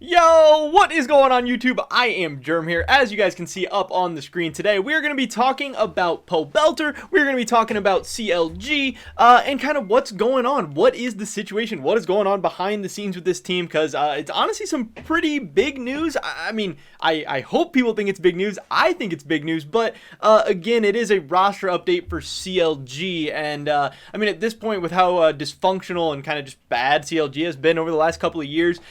Yo, what is going on YouTube? I am Germ here. As you guys can see up on the screen today, we are going to be talking about Pobelter. We're going to be talking about CLG and kind of what's going on. What is the situation? What is going on behind the scenes with this team? Because it's honestly some pretty big news. I hope people think it's big news. I think it's big news, but again, it is a roster update for CLG. And at this point, with how dysfunctional and kind of just bad CLG has been over the last couple of years,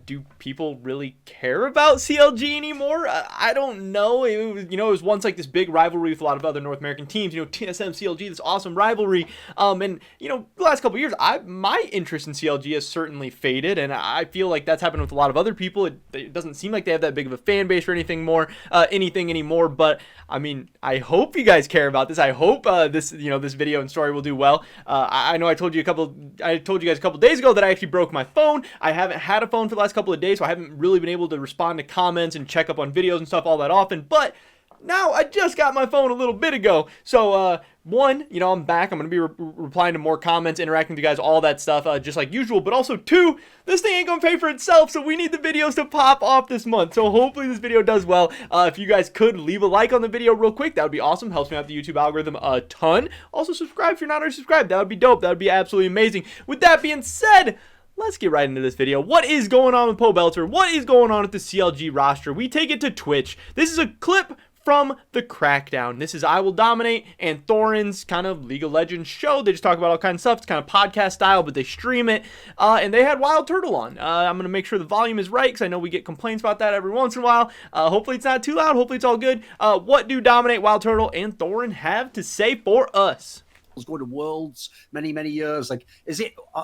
do people really care about CLG anymore? I don't know. It was once like this big rivalry with a lot of other North American teams. TSM, CLG, this awesome rivalry. The last couple of years, my interest in CLG has certainly faded, and I feel like that's happened with a lot of other people. It doesn't seem like they have that big of a fan base or anything anymore. But I hope you guys care about this. I hope this video and story will do well. I know I told you guys a couple days ago that I actually broke my phone. I haven't had a phone for the last couple of days, so I haven't really been able to respond to comments and check up on videos and stuff all that often. But now I just got my phone a little bit ago. So one, I'm back. I'm going to be replying to more comments, interacting with you guys, all that stuff, just like usual. But also, two, this thing ain't going to pay for itself, so we need the videos to pop off this month. So hopefully this video does well. If you guys could leave a like on the video real quick, that would be awesome. Helps me out the YouTube algorithm a ton. Also, subscribe if you're not already subscribed. That would be dope. That would be absolutely amazing. With that being said, let's get right into this video. What is going on with Pobelter? What is going on with the CLG roster? We take it to Twitch. This is a clip from the Crackdown. This is I Will Dominate and Thorin's kind of League of Legends show. They just talk about all kinds of stuff. It's kind of podcast style, but they stream it. And they had Wild Turtle on. I'm going to make sure the volume is right because I know we get complaints about that every once in a while. Hopefully it's not too loud. Hopefully it's all good. What do Dominate, Wild Turtle, and Thorin have to say for us? Going to Worlds many years.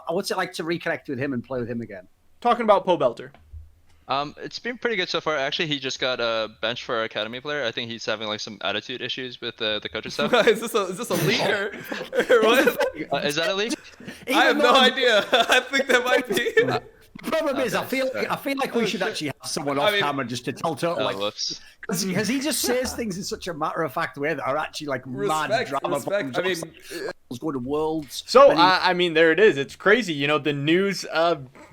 What's it like to reconnect with him and play with him again? Talking about Pobelter. It's been pretty good so far. Actually, he just got a bench for academy player. I think he's having like some attitude issues with the coaching staff. Is this a leak or what? Is that a leak? I have no idea. I think that might be. The problem is, I feel like we should actually have someone off camera just to tell Turtle, whoops. Because he just says things in such a matter-of-fact way that are actually like mad drama. Respect. Going to Worlds. So there it is. It's crazy. The news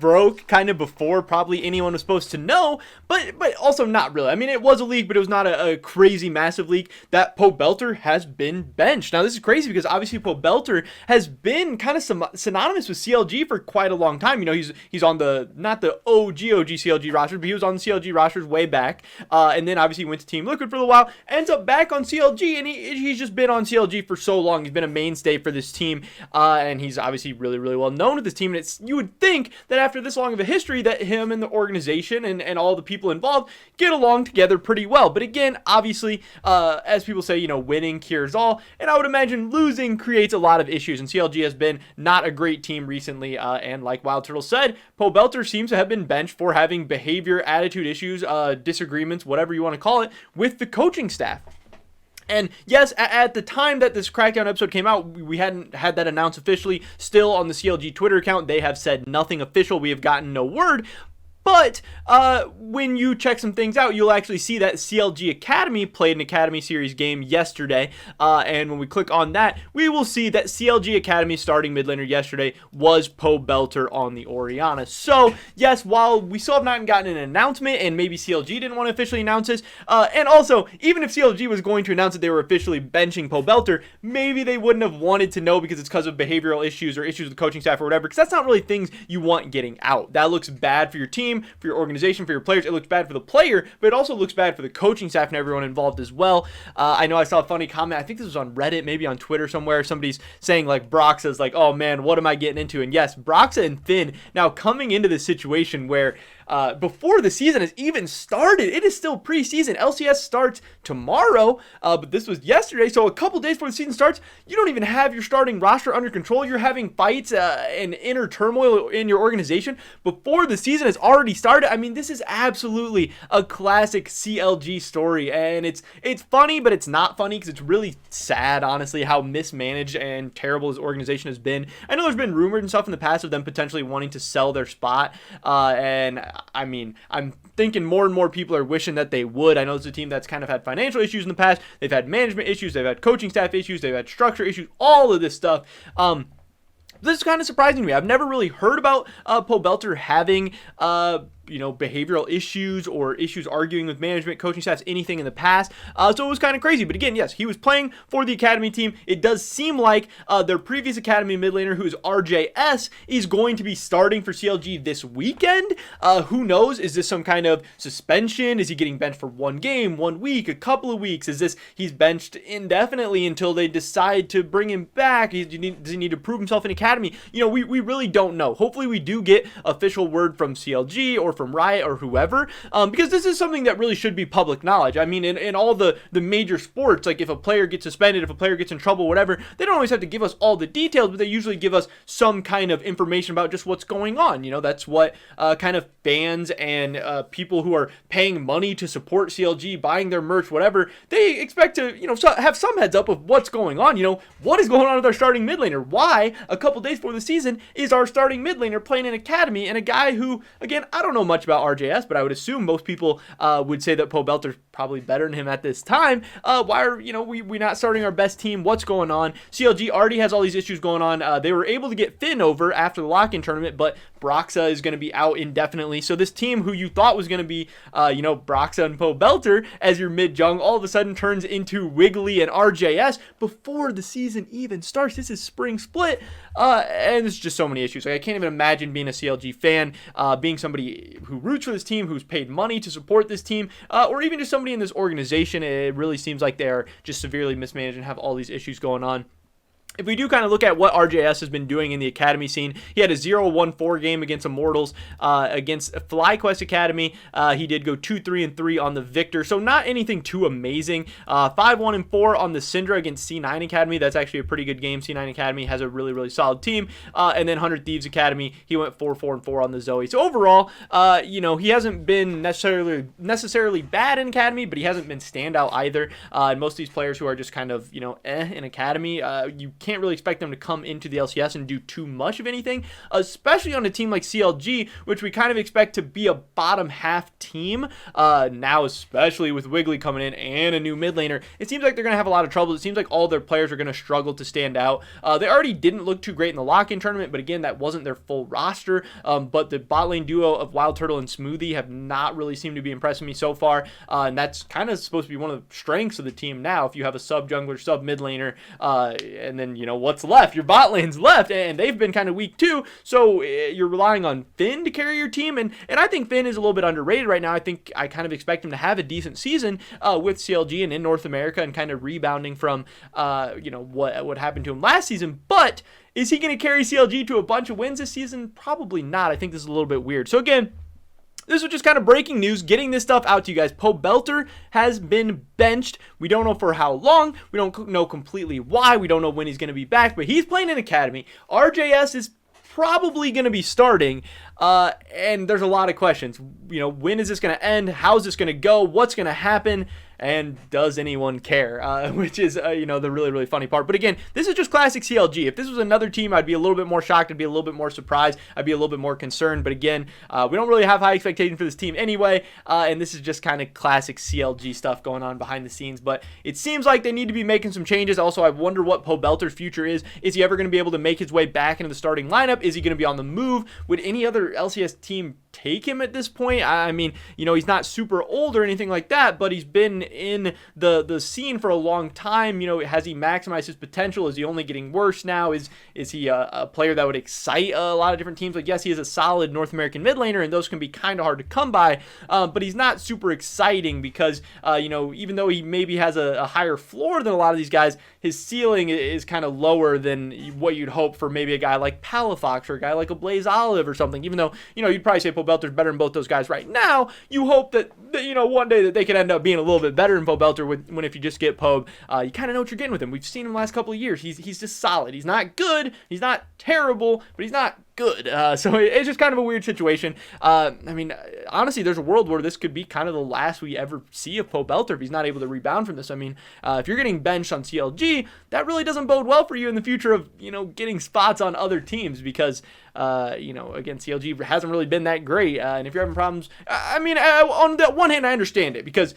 broke kind of before probably anyone was supposed to know, but also not really. It was a leak, but it was not a crazy massive leak that Pobelter has been benched. Now this is crazy because obviously Pobelter has been kind of synonymous with CLG for quite a long time. He's on not the OG CLG roster, but he was on the CLG rosters way back, and then obviously went to Team Liquid for a while, ends up back on CLG, and he's just been on CLG for so long. He's been a mainstay for this team, and he's obviously really well known with this team. And you would think that after this long of a history that him and the organization and all the people involved get along together pretty well. But again, obviously, as people say, winning cures all, and I would imagine losing creates a lot of issues, and CLG has been not a great team recently, and like Wild Turtle said, Pobelter seems to have been benched for having behavior, attitude issues, disagreements, whatever you want to call it, with the coaching staff. And yes, at the time that this Crackdown episode came out, we hadn't had that announced officially. Still on the CLG Twitter account, they have said nothing official. We have gotten no word. But when you check some things out, you'll actually see that CLG Academy played an Academy Series game yesterday. And when we click on that, we will see that CLG Academy starting mid laner yesterday was Pobelter on the Orianna. So, yes, while we still have not gotten an announcement, and maybe CLG didn't want to officially announce this, and also, even if CLG was going to announce that they were officially benching Pobelter, maybe they wouldn't have wanted to know because it's because of behavioral issues or issues with the coaching staff or whatever, because that's not really things you want getting out. That looks bad for your team, for your organization, for your players. It looks bad for the player, but it also looks bad for the coaching staff and everyone involved as well. I know I saw a funny comment. I think this was on Reddit, maybe on Twitter somewhere. Somebody's saying like Broxa's like, oh man, what am I getting into? And yes, Broxa and Finn now coming into this situation where before the season has even started, it is still preseason. LCS starts tomorrow, but this was yesterday, so a couple days before the season starts, you don't even have your starting roster under control. You're having fights and inner turmoil in your organization before the season has already started. This is absolutely a classic CLG story, and it's funny, but it's not funny because it's really sad, honestly, how mismanaged and terrible his organization has been. I know there's been rumors and stuff in the past of them potentially wanting to sell their spot, and I'm thinking more and more people are wishing that they would. I know it's a team that's kind of had financial issues in the past. They've had management issues. They've had coaching staff issues. They've had structure issues, all of this stuff. This is kind of surprising to me. I've never really heard about Pobelter having behavioral issues or issues arguing with management, coaching staffs, anything in the past. So it was kind of crazy. But again, yes, he was playing for the academy team. It does seem like their previous academy mid laner, who is RJS, is going to be starting for CLG this weekend. Who knows? Is this some kind of suspension? Is he getting benched for 1 game, 1 week, a couple of weeks? Is this he's benched indefinitely until they decide to bring him back? Does he need to prove himself in academy? We really don't know. Hopefully we do get official word from CLG or from Riot or whoever, because this is something that really should be public knowledge. I mean, in all the major sports, like if a player gets suspended, if a player gets in trouble, whatever, they don't always have to give us all the details, but they usually give us some kind of information about just what's going on. That's what kind of fans and people who are paying money to support CLG, buying their merch, whatever, they expect to, have some heads up of what's going on. What is going on with our starting mid laner? Why, a couple days before the season, is our starting mid laner playing in academy, and a guy who, again, I don't know much about RJS, but I would assume most people would say that Pobelter's probably better than him at this time. Why are we not starting our best team? What's going on? CLG already has all these issues going on. They were able to get Finn over after the lock-in tournament, but Broxa is going to be out indefinitely. So this team who you thought was going to be, Broxa and Pobelter as your mid-jung, all of a sudden turns into Wiggly and RJS before the season even starts. This is spring split, and there's just so many issues. I can't even imagine being a CLG fan, being somebody who roots for this team, who's paid money to support this team, or even just somebody in this organization. It really seems like they're just severely mismanaged and have all these issues going on. If we do kind of look at what RJS has been doing in the academy scene, he had a 0-1-4 game against Immortals, against FlyQuest Academy. He did go 2-3-3 on the Victor, so not anything too amazing. 5-1-4 on the Syndra against C9 Academy. That's actually a pretty good game. C9 Academy has a really, really solid team. And then 100 Thieves Academy, he went 4-4-4 on the Zoe. So overall, he hasn't been necessarily bad in Academy, but he hasn't been standout either. And most of these players who are just kind of, in Academy, you can't really expect them to come into the LCS and do too much of anything, especially on a team like CLG, which we kind of expect to be a bottom half team. Now, especially with Wiggly coming in and a new mid laner, it seems like they're going to have a lot of trouble. It seems like all their players are going to struggle to stand out. They already didn't look too great in the lock-in tournament, but again, that wasn't their full roster. But the bot lane duo of Wild Turtle and Smoothie have not really seemed to be impressing me so far, and that's kind of supposed to be one of the strengths of the team now. If you have a sub jungler, sub mid laner, and then what's left? Your bot lane's left, and they've been kind of weak too. So you're relying on Finn to carry your team, and I think Finn is a little bit underrated right now. I think I kind of expect him to have a decent season with CLG and in North America, and kind of rebounding from what happened to him last season. But is he going to carry CLG to a bunch of wins this season? Probably not. I think this is a little bit weird. So again, this was just kind of breaking news, getting this stuff out to you guys. Pobelter has been benched. We don't know for how long. We don't know completely why. We don't know when he's going to be back, but he's playing in academy. RJS is probably going to be starting, and there's a lot of questions. When is this going to end? How's this going to go? What's going to happen? And does anyone care? Which is, the really, really funny part. But again, this is just classic CLG. If this was another team, I'd be a little bit more shocked. I'd be a little bit more surprised. I'd be a little bit more concerned. But again, we don't really have high expectations for this team anyway. And this is just kind of classic CLG stuff going on behind the scenes. But it seems like they need to be making some changes. Also, I wonder what Pobelter's future is. Is he ever going to be able to make his way back into the starting lineup? Is he going to be on the move? Would any other LCS team take him at this point? I mean, he's not super old or anything like that, but he's been in the scene for a long time. Has he maximized his potential? Is he only getting worse now? Is he a player that would excite a lot of different teams? Like, yes, he is a solid North American mid laner, and those can be kind of hard to come by, but he's not super exciting because, even though he maybe has a higher floor than a lot of these guys, his ceiling is kind of lower than what you'd hope for maybe a guy like Palafox or a guy like a Blaze Olive or something. Even though, you'd probably say Pobelter's better than both those guys right now, you hope that one day that they could end up being a little bit better than Pobelter when if you just get Pob, you kind of know what you're getting with him. We've seen him the last couple of years. He's just solid. He's not good. He's not terrible, but he's not good. So it's just kind of a weird situation. I mean, honestly, there's a world where this could be kind of the last we ever see of Pobelter if he's not able to rebound from this. I mean, if you're getting benched on CLG, that really doesn't bode well for you in the future of, getting spots on other teams because, again, CLG hasn't really been that great. And if you're having problems, I mean, on that one hand, I understand it because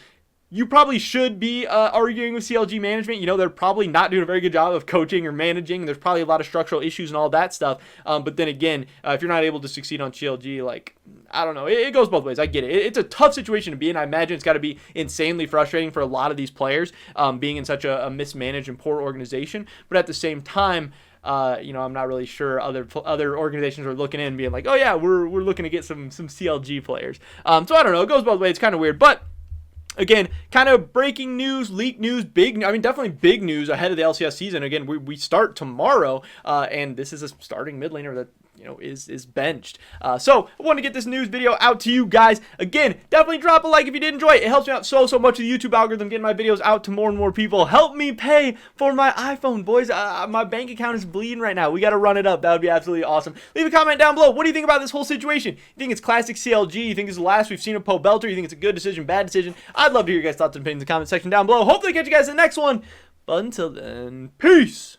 you probably should be arguing with CLG management. You know, they're probably not doing a very good job of coaching or managing. There's probably a lot of structural issues and all that stuff. But then again, if you're not able to succeed on CLG, like, I don't know. It goes both ways. I get it. It's a tough situation to be in. I imagine it's got to be insanely frustrating for a lot of these players being in such a mismanaged and poor organization. But at the same time, you know, I'm not really sure other organizations are looking in and being like, oh yeah, we're looking to get some CLG players. So I don't know. It goes both ways. It's kind of weird. But again, kind of breaking news, leak news, definitely big news ahead of the LCS season. Again, we start tomorrow, and this is a starting mid laner that, you know, is benched. So I want to get this news video out to you guys. Again, definitely drop a like if you did enjoy it. It helps me out so much with the YouTube algorithm, getting my videos out to more and more people. Help me pay for my iPhone, boys. My bank account is bleeding right now. We got to run it up. That would be absolutely awesome. Leave a comment down below. What do you think about this whole situation? You think it's classic CLG? You think it's the last we've seen of Pobelter? You think it's a good decision, bad decision? I'd love to hear your guys' thoughts and opinions in the comment section down below. Hopefully catch you guys in the next one. But until then, peace.